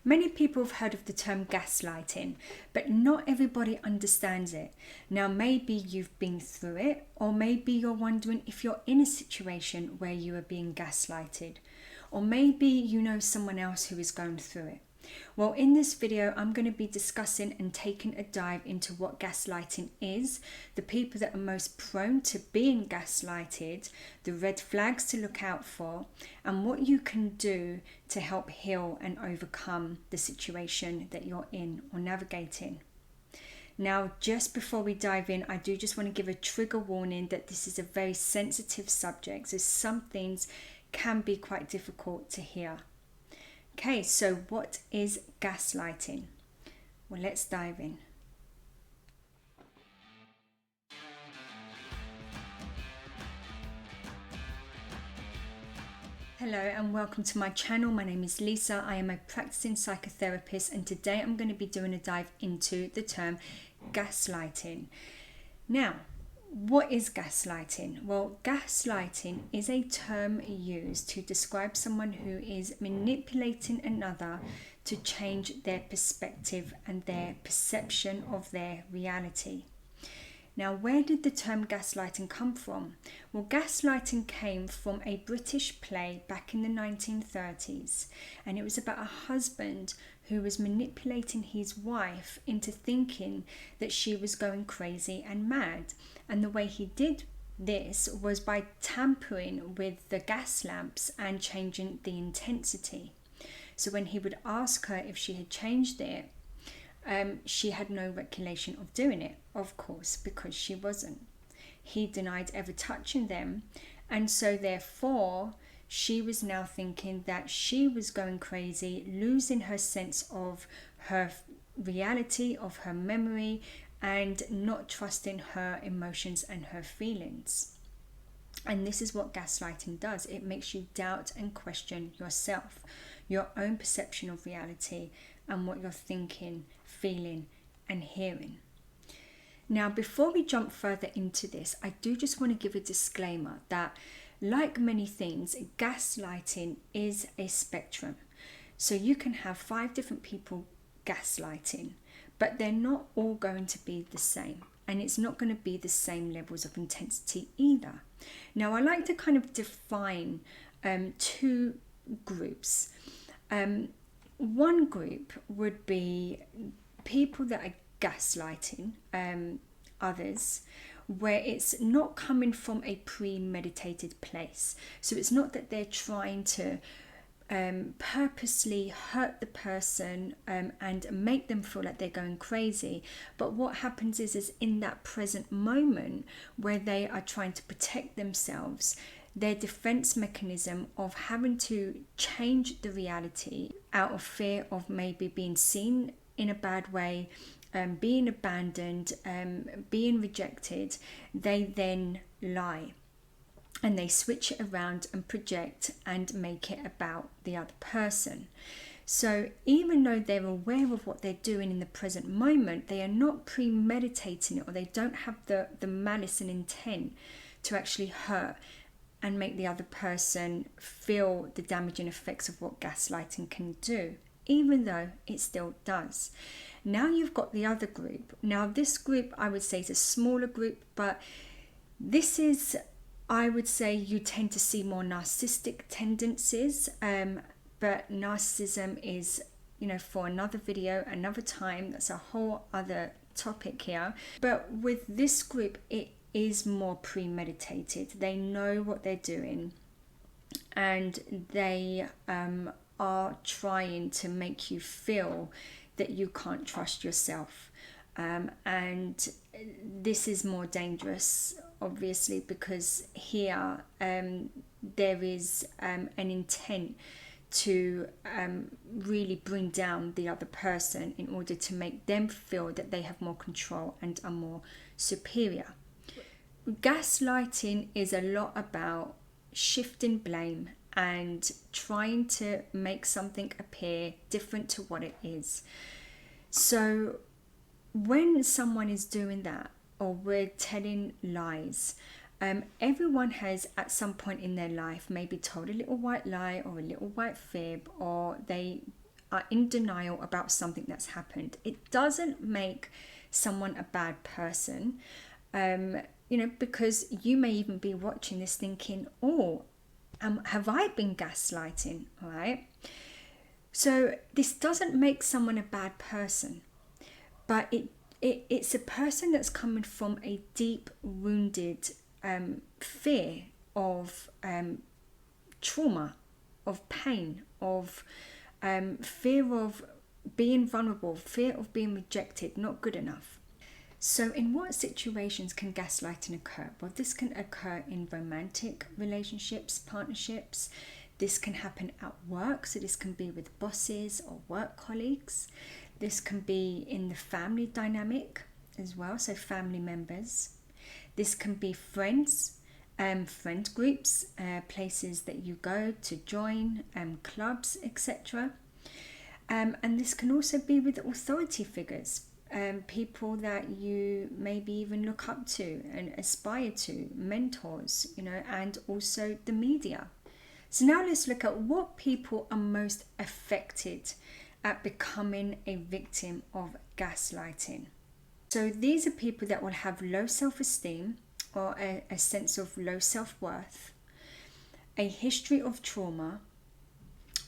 Many people have heard of the term gaslighting, but not everybody understands it. Now, maybe you've been through it, or maybe you're wondering if you're in a situation where you are being gaslighted, or maybe you know someone else who is going through it. Well, in this video, I'm going to be discussing and taking a dive into what gaslighting is, the people that are most prone to being gaslighted, the red flags to look out for, and what you can do to help heal and overcome the situation that you're in or navigating. Now, just before we dive in, I do just want to give a trigger warning that this is a very sensitive subject, so some things can be quite difficult to hear. Okay, so what is gaslighting? Well, let's dive in. Hello and welcome to my channel. My name is Lisa. I am a practicing psychotherapist, and today I'm going to be doing a dive into the term gaslighting. Now, what is gaslighting? Well, gaslighting is a term used to describe someone who is manipulating another to change their perspective and their perception of their reality. Now, where did the term gaslighting come from? Well, gaslighting came from a British play back in the 1930s, and it was about a husband who was manipulating his wife into thinking that she was going crazy and mad. And the way he did this was by tampering with the gas lamps and changing the intensity. So when he would ask her if she had changed it, she had no recollection of doing it, of course, because she wasn't. He denied ever touching them, and so therefore she was now thinking that she was going crazy, losing her sense of her reality, of her memory, and not trusting her emotions and her feelings. And this is what gaslighting does. It makes you doubt and question yourself, your own perception of reality, and what you're thinking, feeling, and hearing. Now, before we jump further into this, I do just want to give a disclaimer that, like many things, gaslighting is a spectrum. So you can have 5 different people gaslighting, but they're not all going to be the same. And it's not going to be the same levels of intensity either. Now, I like to kind of define 2 groups. One group would be people that are gaslighting others, where it's not coming from a premeditated place. So it's not that they're trying to purposely hurt the person and make them feel like they're going crazy. But what happens is in that present moment where they are trying to protect themselves, their defense mechanism of having to change the reality out of fear of maybe being seen in a bad way, being abandoned, being rejected, they then lie. And they switch it around and project and make it about the other person. So even though they're aware of what they're doing in the present moment, they are not premeditating it, or they don't have the malice and intent to actually hurt and make the other person feel the damaging effects of what gaslighting can do, even though it still does. Now you've got the other group. Now this group, I would say, is a smaller group, but this is, I would say, you tend to see more narcissistic tendencies, but narcissism is, for another video, another time. That's a whole other topic here. But with this group, it is more premeditated. They know what they're doing, and they are trying to make you feel that you can't trust yourself. And this is more dangerous, obviously, because here there is an intent to really bring down the other person in order to make them feel that they have more control and are more superior. Gaslighting is a lot about shifting blame and trying to make something appear different to what it is. So when someone is doing that, or we're telling lies, everyone has at some point in their life maybe told a little white lie or a little white fib, or they are in denial about something that's happened. It doesn't make someone a bad person, because you may even be watching this thinking, oh, have I been gaslighting, right? So this doesn't make someone a bad person, but it's a person that's coming from a deep wounded fear of trauma, of pain, of fear of being vulnerable, fear of being rejected, not good enough. So in what situations can gaslighting occur? Well, this can occur in romantic relationships, partnerships. This can happen at work, so this can be with bosses or work colleagues. This can be in the family dynamic as well, so family members. This can be friends, friend groups, places that you go to join, clubs, etc. And this can also be with authority figures, people that you maybe even look up to and aspire to, mentors, and also the media. So now let's look at what people are most affected at becoming a victim of gaslighting. So these are people that will have low self-esteem or a sense of low self-worth, a history of trauma,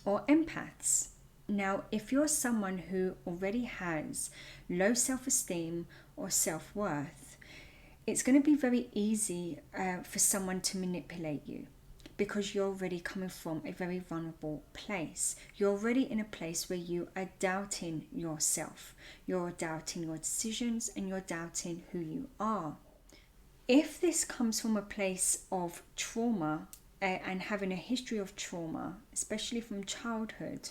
or empaths. Now, if you're someone who already has low self-esteem or self-worth, it's going to be very easy for someone to manipulate you, because you're already coming from a very vulnerable place. You're already in a place where you are doubting yourself. You're doubting your decisions and you're doubting who you are. If this comes from a place of trauma and having a history of trauma, especially from childhood,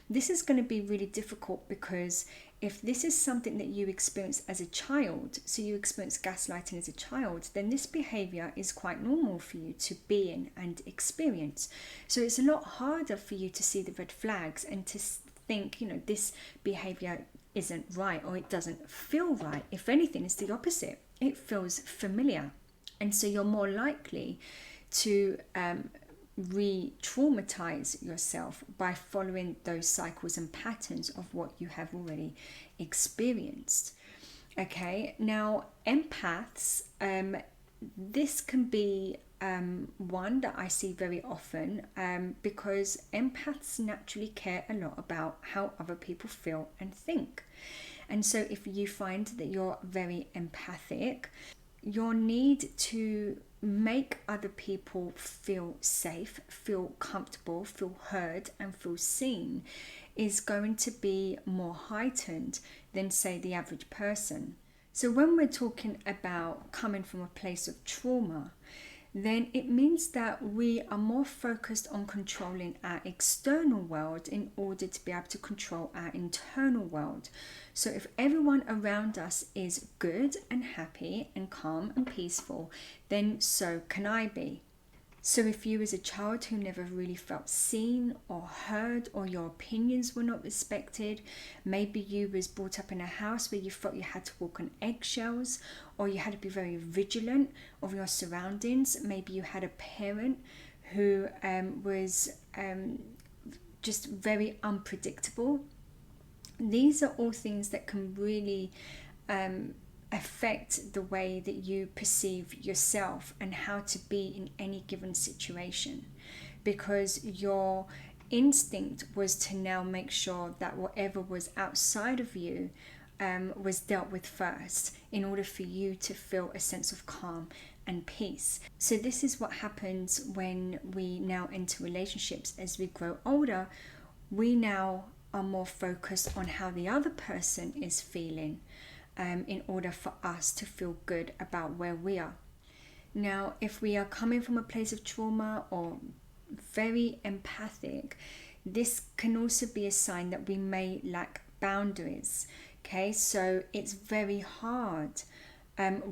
this is going to be really difficult, because if this is something that you experienced as a child, so you experienced gaslighting as a child, then this behavior is quite normal for you to be in and experience. So it's a lot harder for you to see the red flags and to think, this behavior isn't right, or it doesn't feel right. If anything, it's the opposite. It feels familiar. And so you're more likely to re-traumatize yourself by following those cycles and patterns of what you have already experienced. Okay, now empaths, this can be one that I see very often, because empaths naturally care a lot about how other people feel and think. And so if you find that you're very empathic, your need to make other people feel safe, feel comfortable, feel heard, and feel seen is going to be more heightened than, say, the average person. So when we're talking about coming from a place of trauma, then it means that we are more focused on controlling our external world in order to be able to control our internal world. So if everyone around us is good and happy and calm and peaceful, then so can I be. So if you as a child who never really felt seen or heard, or your opinions were not respected, maybe you was brought up in a house where you felt you had to walk on eggshells, or you had to be very vigilant of your surroundings. Maybe you had a parent who was just very unpredictable. These are all things that can really affect the way that you perceive yourself and how to be in any given situation, because your instinct was to now make sure that whatever was outside of you was dealt with first, in order for you to feel a sense of calm and peace. So this is what happens when we now enter relationships. As we grow older, we now are more focused on how the other person is feeling, in order for us to feel good about where we are. Now, if we are coming from a place of trauma or very empathic, this can also be a sign that we may lack boundaries. Okay, so it's very hard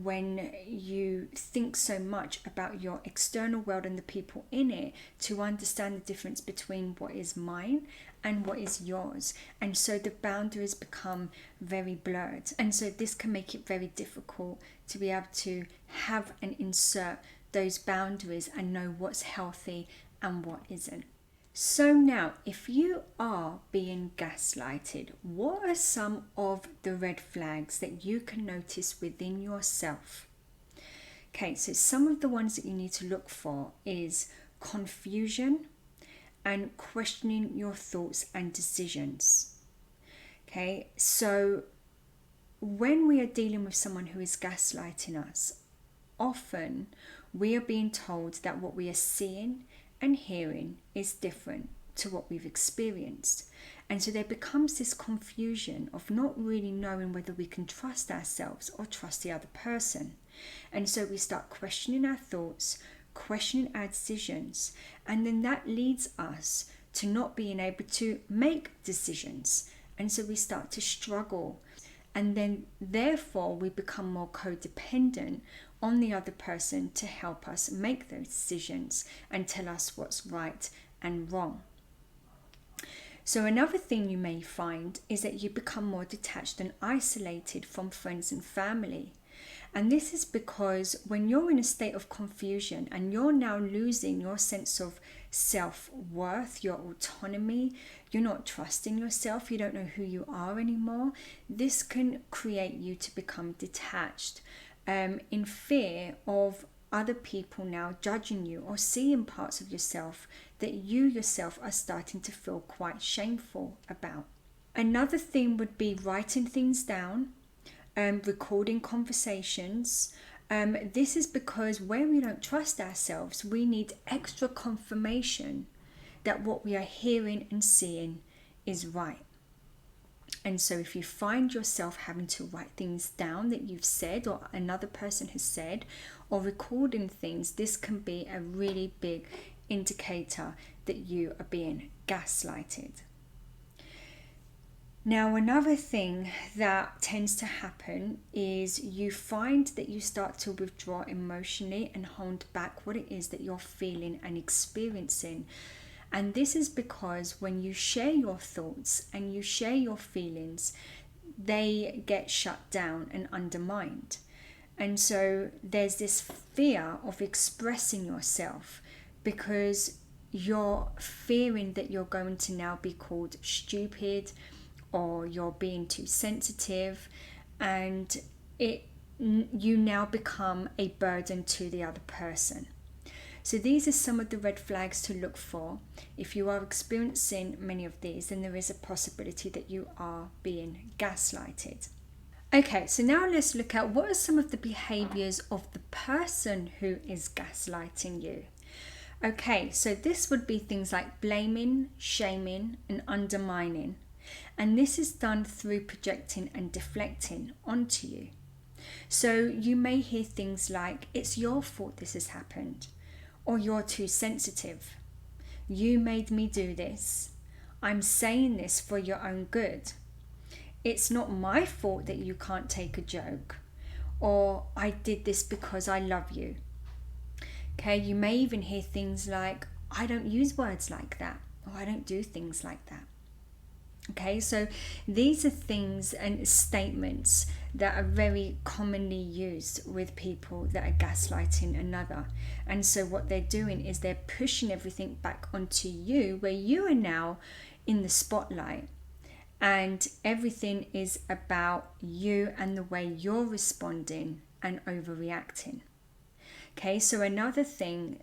when you think so much about your external world and the people in it to understand the difference between what is mine and what is yours. And so the boundaries become very blurred. And so this can make it very difficult to be able to have and insert those boundaries and know what's healthy and what isn't. So now, if you are being gaslighted, what are some of the red flags that you can notice within yourself? Okay, so some of the ones that you need to look for is confusion and questioning your thoughts and decisions. Okay, so when we are dealing with someone who is gaslighting us, often we are being told that what we are seeing and hearing is different to what we've experienced. And so there becomes this confusion of not really knowing whether we can trust ourselves or trust the other person. And so we start questioning our thoughts, questioning our decisions, and then that leads us to not being able to make decisions. And so we start to struggle. And then therefore we become more codependent on the other person to help us make those decisions and tell us what's right and wrong. So another thing you may find is that you become more detached and isolated from friends and family. And this is because when you're in a state of confusion and you're now losing your sense of self-worth, your autonomy, you're not trusting yourself, you don't know who you are anymore, this can create you to become detached, in fear of other people now judging you or seeing parts of yourself that you yourself are starting to feel quite shameful about. Another thing would be writing things down, recording conversations. This is because when we don't trust ourselves, we need extra confirmation that what we are hearing and seeing is right. And so if you find yourself having to write things down that you've said or another person has said, or recording things, this can be a really big indicator that you are being gaslighted. Now, another thing that tends to happen is you find that you start to withdraw emotionally and hold back what it is that you're feeling and experiencing. And this is because when you share your thoughts and you share your feelings, they get shut down and undermined. And so there's this fear of expressing yourself because you're fearing that you're going to now be called stupid or you're being too sensitive, and you now become a burden to the other person. So these are some of the red flags to look for. If you are experiencing many of these, then there is a possibility that you are being gaslighted. Okay, so now let's look at what are some of the behaviors of the person who is gaslighting you. Okay, so this would be things like blaming, shaming, and undermining. And this is done through projecting and deflecting onto you. So you may hear things like, it's your fault this has happened, or you're too sensitive. You made me do this. I'm saying this for your own good. It's not my fault that you can't take a joke, or I did this because I love you. Okay, you may even hear things like, I don't use words like that, or I don't do things like that. Okay, so these are things and statements that are very commonly used with people that are gaslighting another. And so what they're doing is they're pushing everything back onto you, where you are now in the spotlight and everything is about you and the way you're responding and overreacting. Okay, so another thing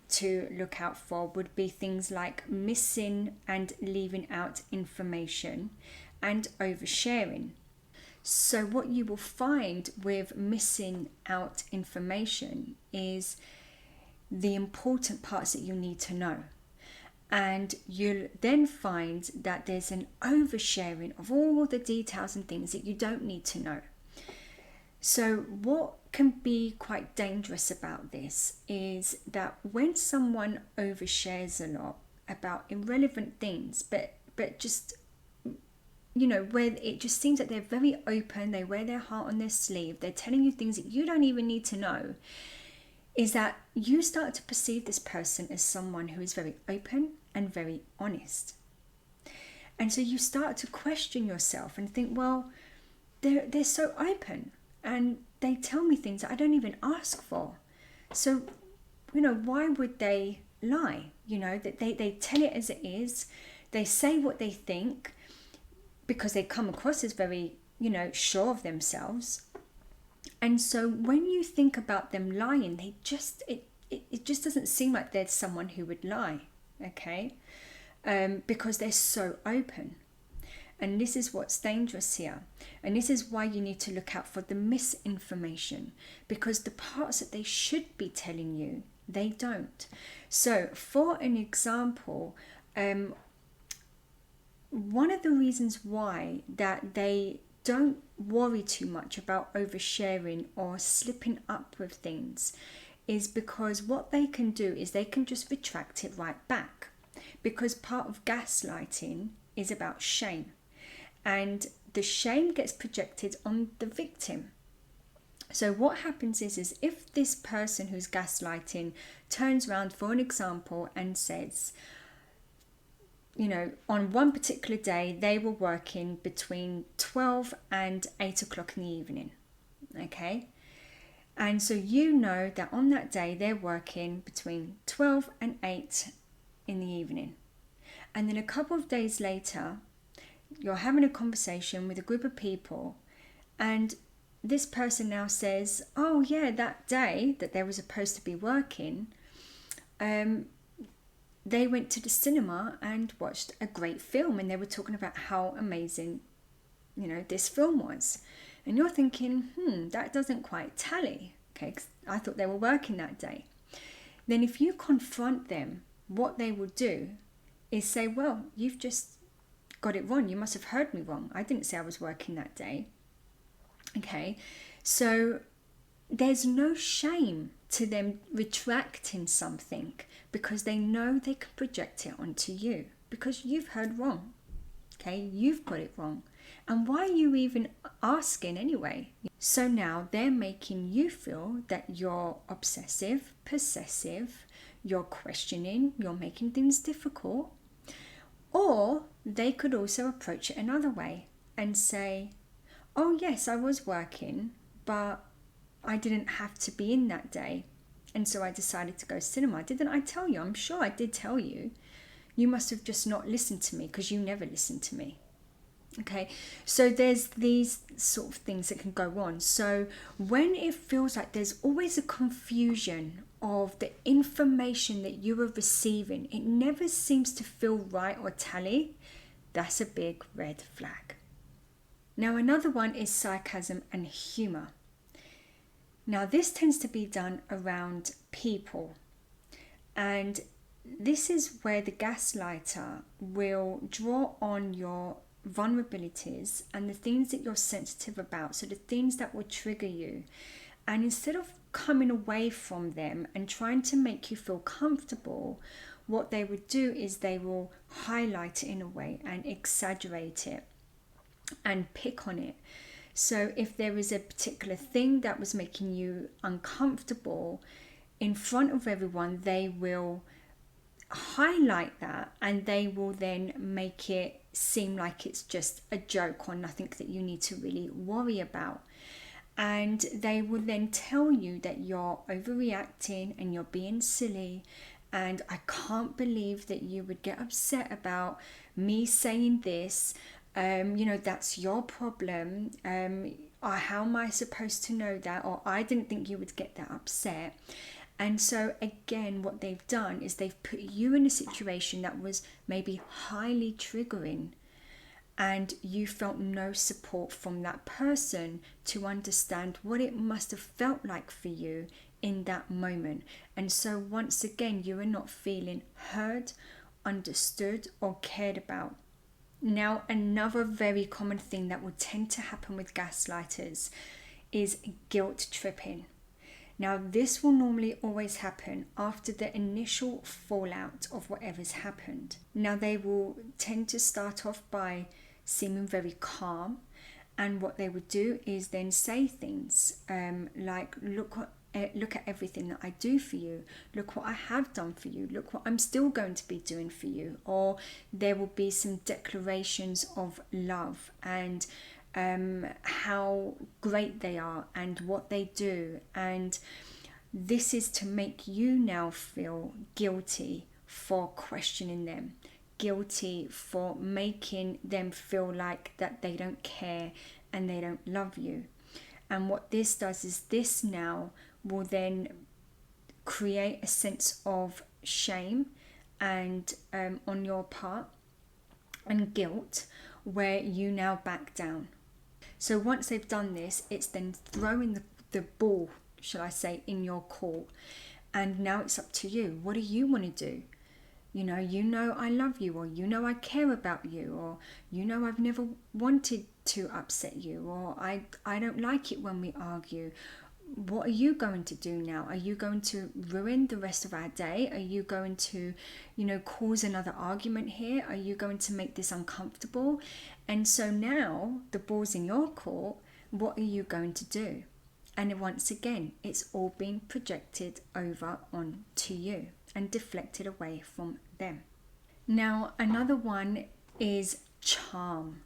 to look out for would be things like missing and leaving out information and oversharing. So what you will find with missing out information is the important parts that you need to know. And you'll then find that there's an oversharing of all the details and things that you don't need to know. So what can be quite dangerous about this is that when someone overshares a lot about irrelevant things, but just, you know, where it just seems that they're very open, they wear their heart on their sleeve, they're telling you things that you don't even need to know, is that you start to perceive this person as someone who is very open and very honest. And so you start to question yourself and think, well, they're so open and they tell me things that I don't even ask for. So, you know, why would they lie, that they tell it as it is. They say what they think because they come across as very, sure of themselves. And so when you think about them lying, it just doesn't seem like there's someone who would lie, okay? Because they're so open. And this is what's dangerous here. And this is why you need to look out for the misinformation, because the parts that they should be telling you, they don't. So for an example, one of the reasons why that they don't worry too much about oversharing or slipping up with things is because what they can do is they can just retract it right back. Because part of gaslighting is about shame. And the shame gets projected on the victim. So what happens is if this person who's gaslighting turns around, for an example, and says, on one particular day, they were working between 12 and 8 o'clock in the evening, okay? And so that on that day, they're working between 12 and 8 in the evening. And then a couple of days later, you're having a conversation with a group of people, and this person now says, oh yeah, that day that they were supposed to be working, they went to the cinema and watched a great film, and they were talking about how amazing, this film was. And you're thinking, that doesn't quite tally, okay, 'cause I thought they were working that day. Then if you confront them, what they will do is say, well, you've just got it wrong. You must have heard me wrong. I didn't say I was working that day. Okay, so there's no shame to them retracting something because they know they can project it onto you because you've heard wrong. Okay, you've got it wrong. And why are you even asking anyway? So now they're making you feel that you're obsessive, possessive, you're questioning, you're making things difficult. Or they could also approach it another way and say, oh yes, I was working, but I didn't have to be in that day. And so I decided to go cinema. Didn't I tell you? I'm sure I did tell you. You must have just not listened to me because you never listened to me. Okay, so there's these sort of things that can go on. So when it feels like there's always a confusion of the information that you are receiving, it never seems to feel right or tally, that's a big red flag. Now another one is sarcasm and humor. Now this tends to be done around people, and this is where the gaslighter will draw on your vulnerabilities and the things that you're sensitive about, so the things that will trigger you, and instead of coming away from them and trying to make you feel comfortable, what they would do is they will highlight it in a way and exaggerate it and pick on it. So if there is a particular thing that was making you uncomfortable, in front of everyone they will highlight that, and they will then make it seem like it's just a joke or nothing that you need to really worry about. And they will then tell you that you're overreacting and you're being silly, and I can't believe that you would get upset about me saying this. That's your problem. How am I supposed to know that? Or I didn't think you would get that upset. And so again, what they've done is they've put you in a situation that was maybe highly triggering, and you felt no support from that person to understand what it must have felt like for you in that moment. And so once again, you are not feeling heard, understood, or cared about. Now, another very common thing that will tend to happen with gaslighters is guilt tripping. Now, this will normally always happen after the initial fallout of whatever's happened. Now, they will tend to start off by seeming very calm, and what they would do is then say things like, look at everything that I do for you, look what I have done for you, look what I'm still going to be doing for you. Or there will be some declarations of love and how great they are and what they do, and this is to make you now feel guilty for questioning them, guilty for making them feel like that they don't care and they don't love you. And what this does is this now will then create a sense of shame and on your part, and guilt, where you now back down. So once they've done this, it's then throwing the ball, shall I say, in your court. And now it's up to you. What do you want to do? You know I love you, or I care about you, or I've never wanted to upset you, or I don't like it when we argue. What are you going to do now? Are you going to ruin the rest of our day? Are you going to, cause another argument here? Are you going to make this uncomfortable? And so now the ball's in your court. What are you going to do? And once again, it's all being projected over onto you and deflected away from them. Now, another one is charm.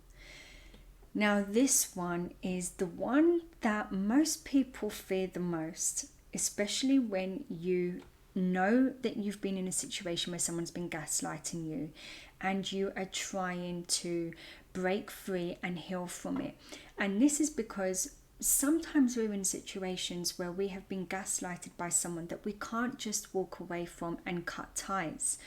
Now, this one is the one that most people fear the most, especially when you know that you've been in a situation where someone's been gaslighting you and you are trying to break free and heal from it. And this is because sometimes we're in situations where we have been gaslighted by someone that we can't just walk away from and cut ties.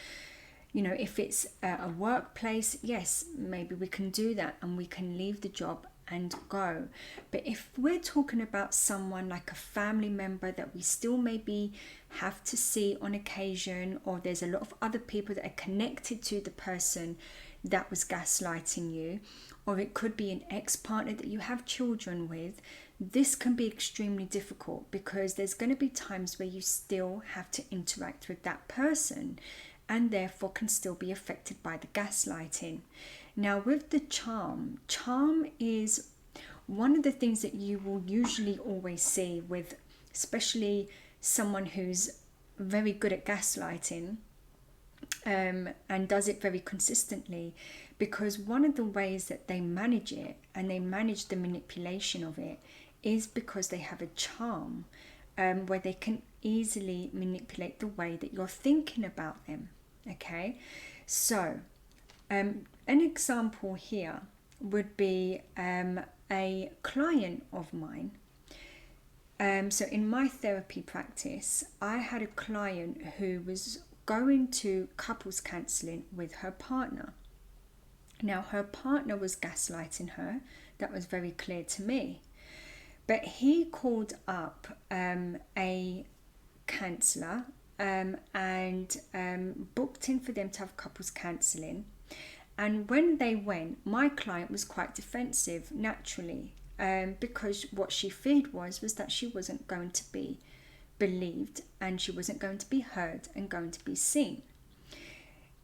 If it's a workplace, yes, maybe we can do that and we can leave the job and go. But if we're talking about someone like a family member that we still maybe have to see on occasion, or there's a lot of other people that are connected to the person that was gaslighting you, or it could be an ex-partner that you have children with, this can be extremely difficult because there's going to be times where you still have to interact with that person and therefore can still be affected by the gaslighting. Now, with the charm is one of the things that you will usually always see with, especially someone who's very good at gaslighting, and does it very consistently, because one of the ways that they manage it and they manage the manipulation of it is because they have a charm where they can easily manipulate the way that you're thinking about them. Okay, so an example here would be a client of mine. So in my therapy practice, I had a client who was going to couples counselling with her partner. Now, her partner was gaslighting her. That was very clear to me. But he called up a counsellor and booked in for them to have couples counselling. And when they went, my client was quite defensive, naturally, because what she feared was that she wasn't going to be believed and she wasn't going to be heard and going to be seen.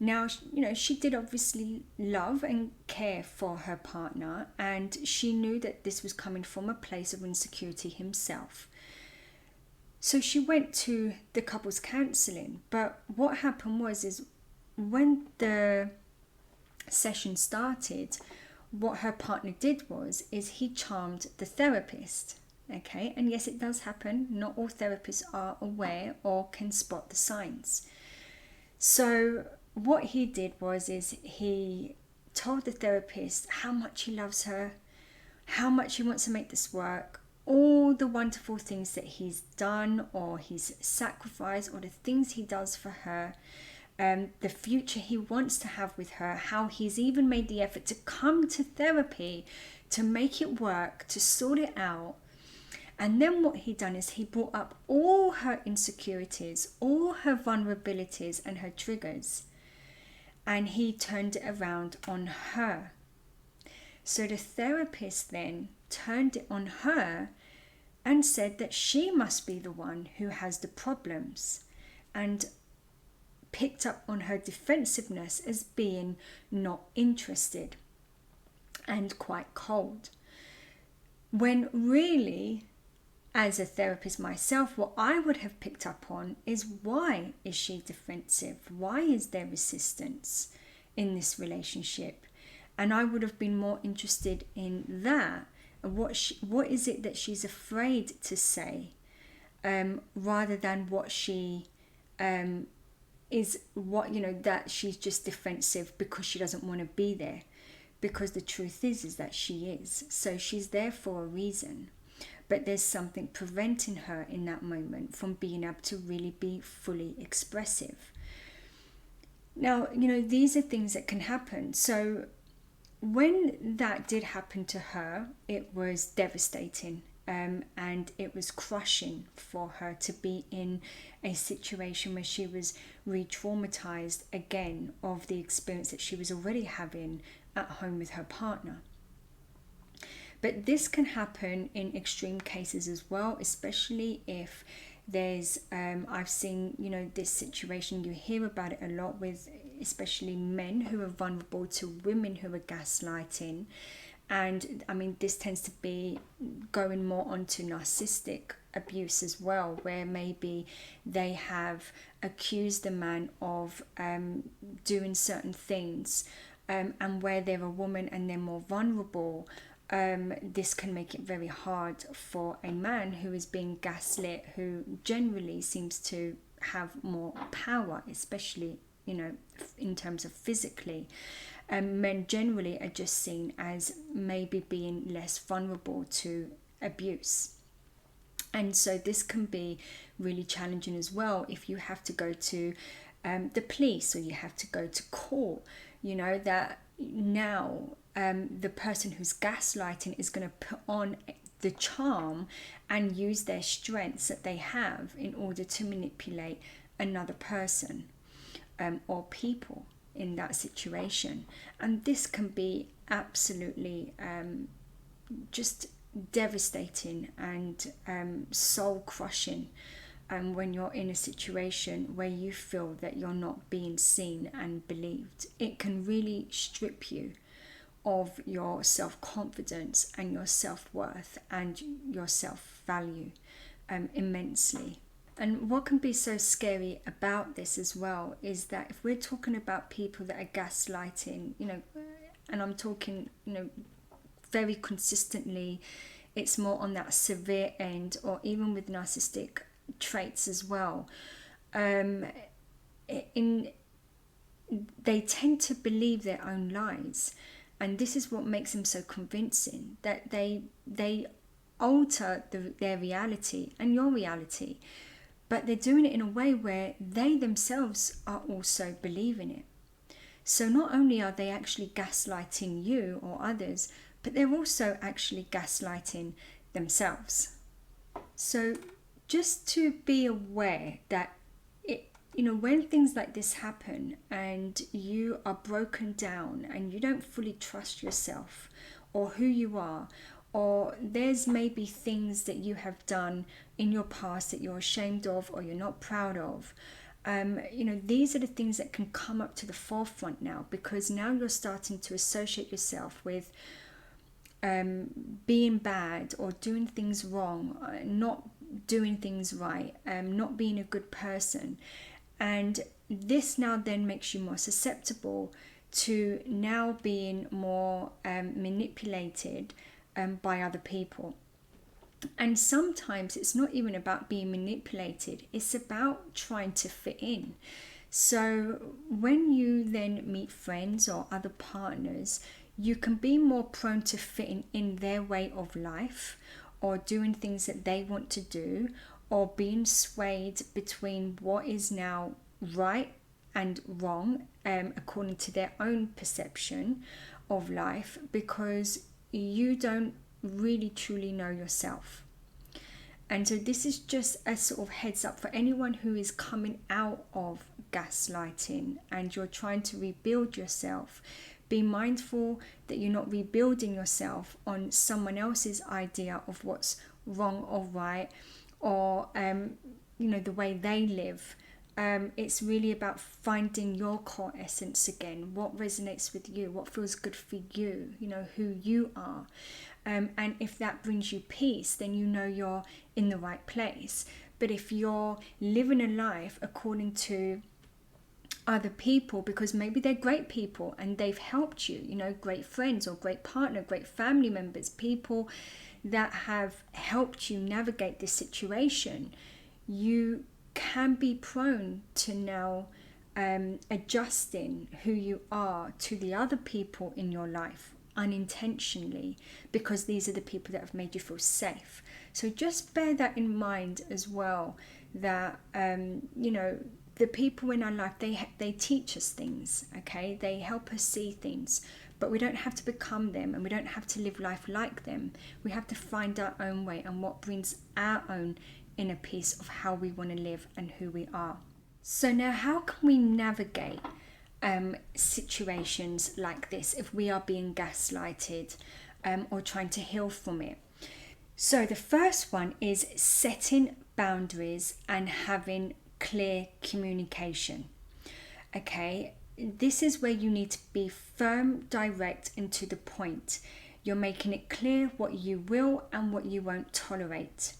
Now, she did obviously love and care for her partner, and she knew that this was coming from a place of insecurity himself. So she went to the couples counselling, but what happened was when the session started, what her partner did was he charmed the therapist. Okay, and yes, it does happen. Not all therapists are aware or can spot the signs. So what he did was he told the therapist how much he loves her, how much he wants to make this work, all the wonderful things that he's done or he's sacrificed, or the things he does for her, the future he wants to have with her, how he's even made the effort to come to therapy to make it work, to sort it out. And then what he done is he brought up all her insecurities, all her vulnerabilities and her triggers, and he turned it around on her. So the therapist then turned it on her and said that she must be the one who has the problems, and picked up on her defensiveness as being not interested and quite cold. When really, as a therapist myself, what I would have picked up on is, why is she defensive? Why is there resistance in this relationship? And I would have been more interested in that. What is it that she's afraid to say? rather than what she is, what, that she's just defensive because she doesn't want to be there. Because the truth is that she is. So she's there for a reason. But there's something preventing her in that moment from being able to really be fully expressive. Now, these are things that can happen. So when that did happen to her, it was devastating. And it was crushing for her to be in a situation where she was re-traumatized again of the experience that she was already having at home with her partner. But this can happen in extreme cases as well, especially if there's I've seen this situation, you hear about it a lot with especially men who are vulnerable to women who are gaslighting. And I mean, this tends to be going more onto narcissistic abuse as well, where maybe they have accused the man of doing certain things, and where they're a woman and they're more vulnerable, this can make it very hard for a man who is being gaslit, who generally seems to have more power, especially in terms of physically. Men generally are just seen as maybe being less vulnerable to abuse. And so this can be really challenging as well if you have to go to the police or you have to go to court. That now the person who's gaslighting is going to put on the charm and use their strengths that they have in order to manipulate another person or people in that situation. And this can be absolutely just devastating and soul crushing when you're in a situation where you feel that you're not being seen and believed. It can really strip you of your self-confidence and your self-worth and your self-value immensely. And what can be so scary about this as well is that if we're talking about people that are gaslighting, and I'm talking, very consistently, it's more on that severe end, or even with narcissistic traits as well. They tend to believe their own lies, and this is what makes them so convincing, that they alter their reality and your reality. But they're doing it in a way where they themselves are also believing it. So not only are they actually gaslighting you or others, but they're also actually gaslighting themselves. So just to be aware that when things like this happen and you are broken down and you don't fully trust yourself or who you are, or there's maybe things that you have done in your past that you're ashamed of or you're not proud of, these are the things that can come up to the forefront now, because now you're starting to associate yourself with being bad or doing things wrong, not doing things right, not being a good person. And this now then makes you more susceptible to now being more manipulated by other people. And sometimes it's not even about being manipulated, it's about trying to fit in. So when you then meet friends or other partners, you can be more prone to fitting in their way of life, or doing things that they want to do, or being swayed between what is now right and wrong according to their own perception of life, because you don't really truly know yourself. And so this is just a sort of heads up for anyone who is coming out of gaslighting and you're trying to rebuild yourself. Be mindful that you're not rebuilding yourself on someone else's idea of what's wrong or right, or the way they live. It's really about finding your core essence again. What resonates with you? What feels good for you? Who you are. And if that brings you peace, then you're in the right place. But if you're living a life according to other people, because maybe they're great people and they've helped you, great friends or great partner, great family members, people that have helped you navigate this situation, you can be prone to now adjusting who you are to the other people in your life unintentionally, because these are the people that have made you feel safe. So just bear that in mind as well, that the people in our life, they teach us things, okay? They help us see things, but we don't have to become them, and we don't have to live life like them. We have to find our own way and what brings our own inner peace of how we want to live and who we are. So now, how can we navigate situations like this if we are being gaslighted or trying to heal from it? So the first one is setting boundaries and having clear communication. Okay, this is where you need to be firm, direct, and to the point. You're making it clear what you will and what you won't tolerate.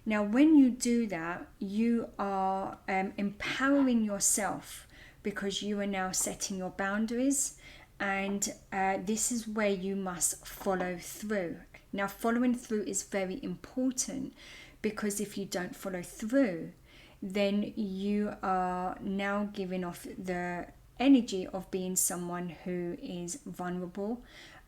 Now, when you do that, you are empowering yourself, because you are now setting your boundaries, and this is where you must follow through. Now, following through is very important, because if you don't follow through, then you are now giving off the energy of being someone who is vulnerable.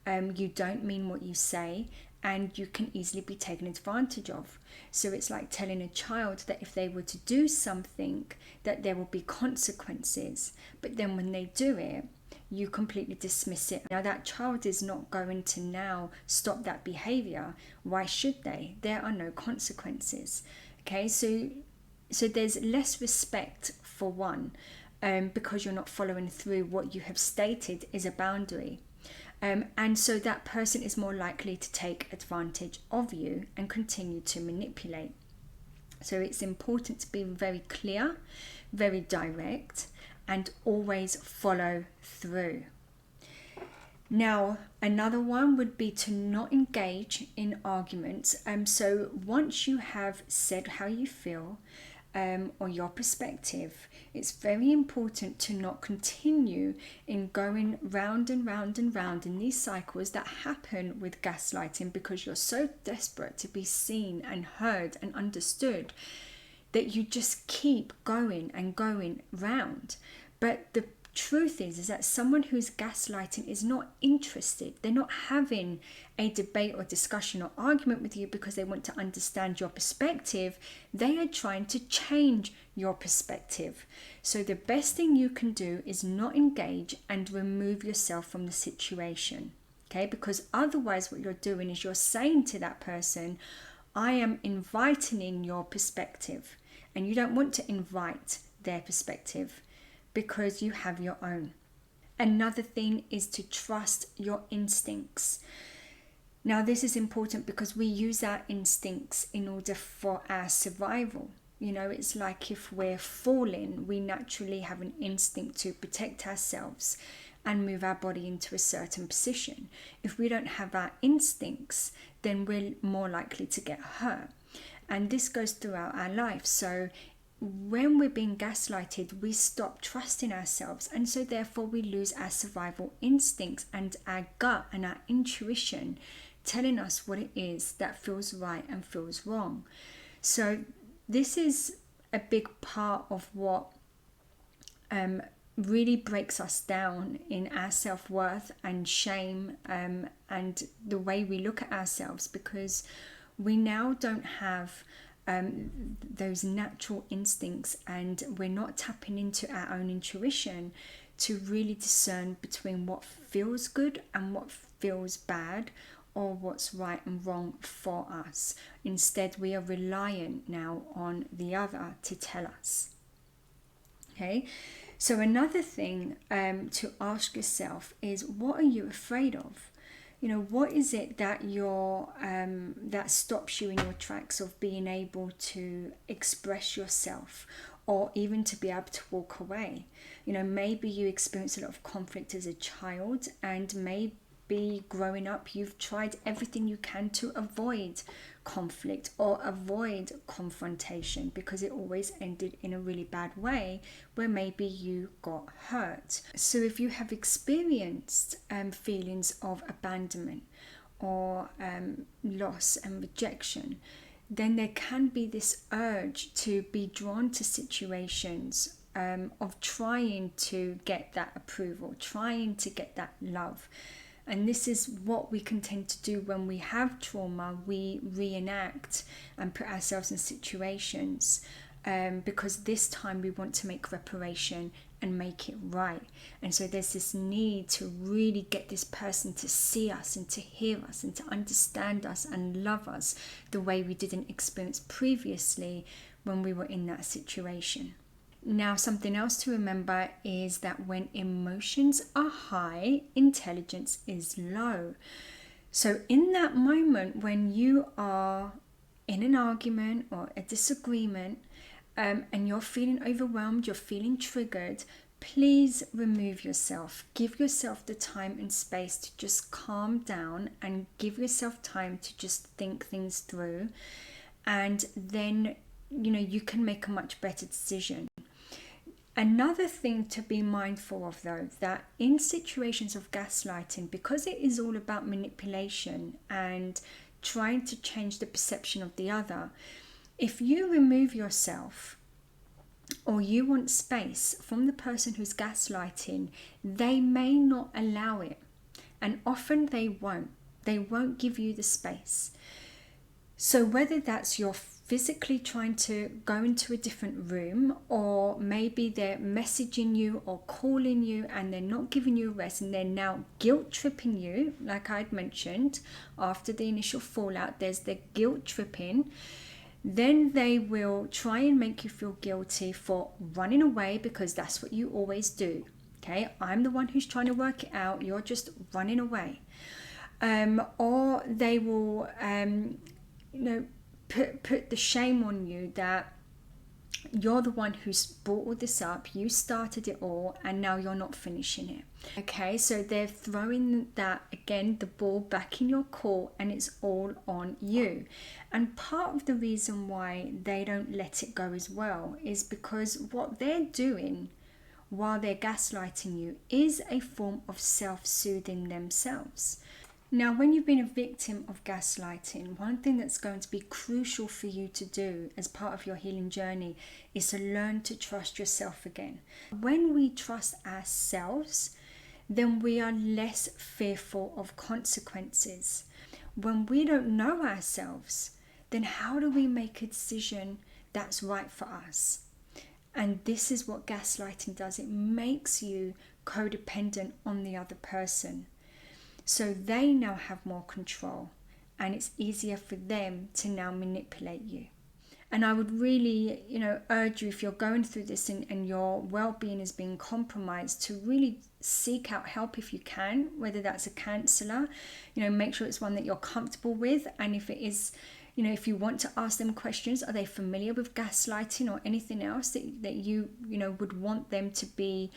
You don't mean what you say, and you can easily be taken advantage of. So it's like telling a child that if they were to do something, that there will be consequences, but then when they do it, you completely dismiss it. Now that child is not going to now stop that behavior. Why should they? There are no consequences. Okay, so there's less respect for one, because you're not following through what you have stated is a boundary. And so that person is more likely to take advantage of you and continue to manipulate. So it's important to be very clear, very direct, and always follow through. Now, another one would be to not engage in arguments. So once you have said how you feel, or your perspective, it's very important to not continue in going round and round and round in these cycles that happen with gaslighting, because you're so desperate to be seen and heard and understood that you just keep going and going round. But the truth is that someone who's gaslighting is not interested. They're not having a debate or discussion or argument with you because they want to understand your perspective. They are trying to change your perspective. So the best thing you can do is not engage and remove yourself from the situation. Okay, because otherwise what you're doing is you're saying to that person, I am inviting in your perspective, and you don't want to invite their perspective, because you have your own. Another thing is to trust your instincts. Now, this is important because we use our instincts in order for our survival. You know, it's like if we're falling, we naturally have an instinct to protect ourselves and move our body into a certain position. If we don't have our instincts, then we're more likely to get hurt. And this goes throughout our life. So when we're being gaslighted, we stop trusting ourselves, and so therefore we lose our survival instincts and our gut and our intuition telling us what it is that feels right and feels wrong. So this is a big part of what really breaks us down in our self-worth and shame, and the way we look at ourselves, because we now don't have those natural instincts, and we're not tapping into our own intuition to really discern between what feels good and what feels bad, or what's right and wrong for us. Instead, we are reliant now on the other to tell us. Okay, so another thing to ask yourself is, what are you afraid of? You know, what is it that that stops you in your tracks of being able to express yourself, or even to be able to walk away? You know, maybe you experienced a lot of conflict as a child, and maybe growing up you've tried everything you can to avoid conflict or avoid confrontation, because it always ended in a really bad way where maybe you got hurt. So if you have experienced feelings of abandonment or loss and rejection, then there can be this urge to be drawn to situations of trying to get that approval, trying to get that love. And this is what we can tend to do when we have trauma. We reenact and put ourselves in situations because this time we want to make reparation and make it right. And so there's this need to really get this person to see us and to hear us and to understand us and love us the way we didn't experience previously when we were in that situation. Now, something else to remember is that when emotions are high, intelligence is low. So in that moment when you are in an argument or a disagreement and you're feeling overwhelmed, you're feeling triggered, please remove yourself. Give yourself the time and space to just calm down and give yourself time to just think things through. And then, you can make a much better decision. Another thing to be mindful of, though, that in situations of gaslighting, because it is all about manipulation and trying to change the perception of the other, if you remove yourself or you want space from the person who's gaslighting, they may not allow it. And often they won't. They won't give you the space. So whether that's you're physically trying to go into a different room, or maybe they're messaging you or calling you and they're not giving you a rest and they're now guilt tripping you, like I'd mentioned, after the initial fallout, there's the guilt tripping. Then they will try and make you feel guilty for running away because that's what you always do. Okay, I'm the one who's trying to work it out, you're just running away. Or they will put the shame on you that you're the one who's brought all this up, you started it all, and now you're not finishing it. Okay, so they're throwing that, again, the ball back in your court, and it's all on you. And part of the reason why they don't let it go as well is because what they're doing while they're gaslighting you is a form of self-soothing themselves. Now, when you've been a victim of gaslighting, one thing that's going to be crucial for you to do as part of your healing journey is to learn to trust yourself again. When we trust ourselves, then we are less fearful of consequences. When we don't know ourselves, then how do we make a decision that's right for us? And this is what gaslighting does. It makes you codependent on the other person. So they now have more control, and it's easier for them to now manipulate you. And I would really, urge you, if you're going through this and your well-being is being compromised, to really seek out help if you can, whether that's a counsellor, make sure it's one that you're comfortable with. And if it is, if you want to ask them questions, are they familiar with gaslighting or anything else that you would want them to be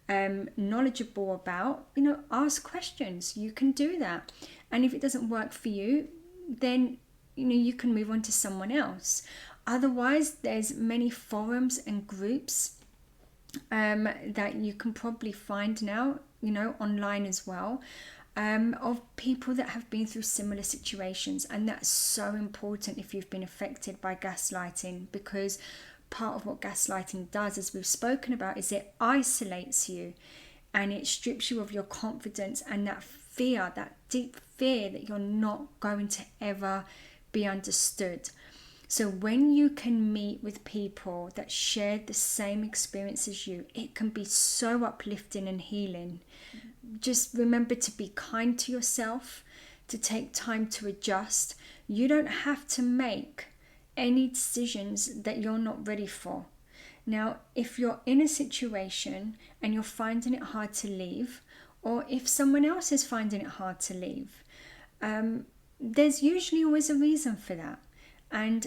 knowledgeable about, ask questions. You can do that. And if it doesn't work for you, then you can move on to someone else. Otherwise, there's many forums and groups that you can probably find now, online as well, of people that have been through similar situations. And that's so important if you've been affected by gaslighting, because part of what gaslighting does, as we've spoken about, is it isolates you and it strips you of your confidence and that fear, that deep fear that you're not going to ever be understood. So when you can meet with people that share the same experience as you, it can be so uplifting and healing. Just remember to be kind to yourself, to take time to adjust. You don't have to make any decisions that you're not ready for. Now, if you're in a situation and you're finding it hard to leave, or if someone else is finding it hard to leave, there's usually always a reason for that. And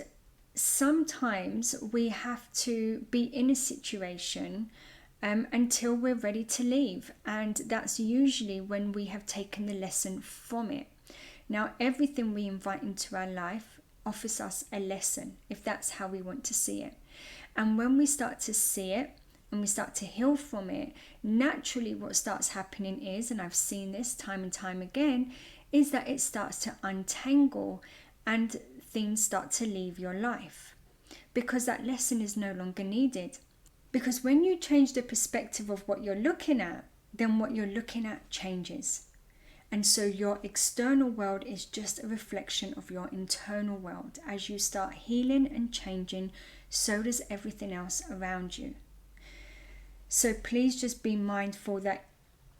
sometimes we have to be in a situation until we're ready to leave. And that's usually when we have taken the lesson from it. Now, everything we invite into our life offers us a lesson, if that's how we want to see it. And when we start to see it and we start to heal from it, naturally what starts happening is, and I've seen this time and time again, is that it starts to untangle and themes start to leave your life, because that lesson is no longer needed. Because when you change the perspective of what you're looking at, then what you're looking at changes. And so your external world is just a reflection of your internal world. As you start healing and changing, so does everything else around you. So please just be mindful that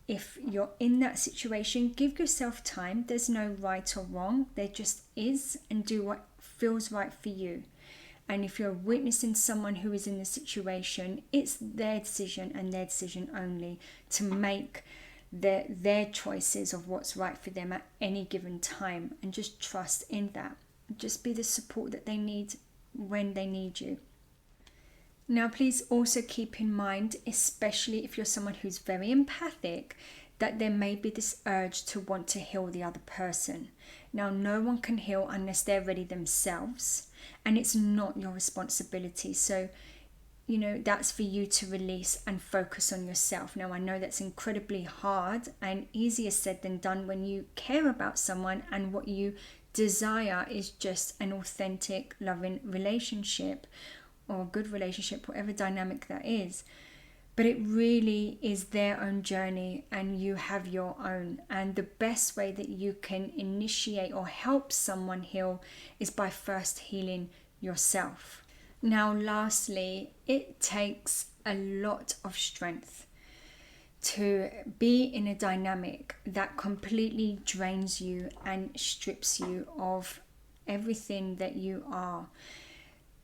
if you're in that situation, give yourself time. There's no right or wrong. There just is, and do what feels right for you. And if you're witnessing someone who is in the situation, it's their decision and their decision only to make their choices of what's right for them at any given time, and just trust in that. Just be the support that they need when they need you. Now, please also keep in mind, especially if you're someone who's very empathic, that there may be this urge to want to heal the other person. Now, no one can heal unless they're ready themselves, and it's not your responsibility. So, that's for you to release and focus on yourself. Now, I know that's incredibly hard and easier said than done when you care about someone and what you desire is just an authentic, loving relationship, or a good relationship, whatever dynamic that is. But it really is their own journey and you have your own. And the best way that you can initiate or help someone heal is by first healing yourself. Now, lastly, it takes a lot of strength to be in a dynamic that completely drains you and strips you of everything that you are.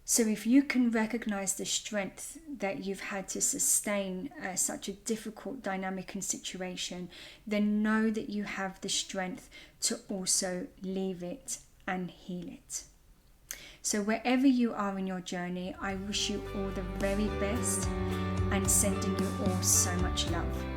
So if you can recognize the strength that you've had to sustain such a difficult dynamic and situation, then know that you have the strength to also leave it and heal it. So wherever you are in your journey, I wish you all the very best and sending you all so much love.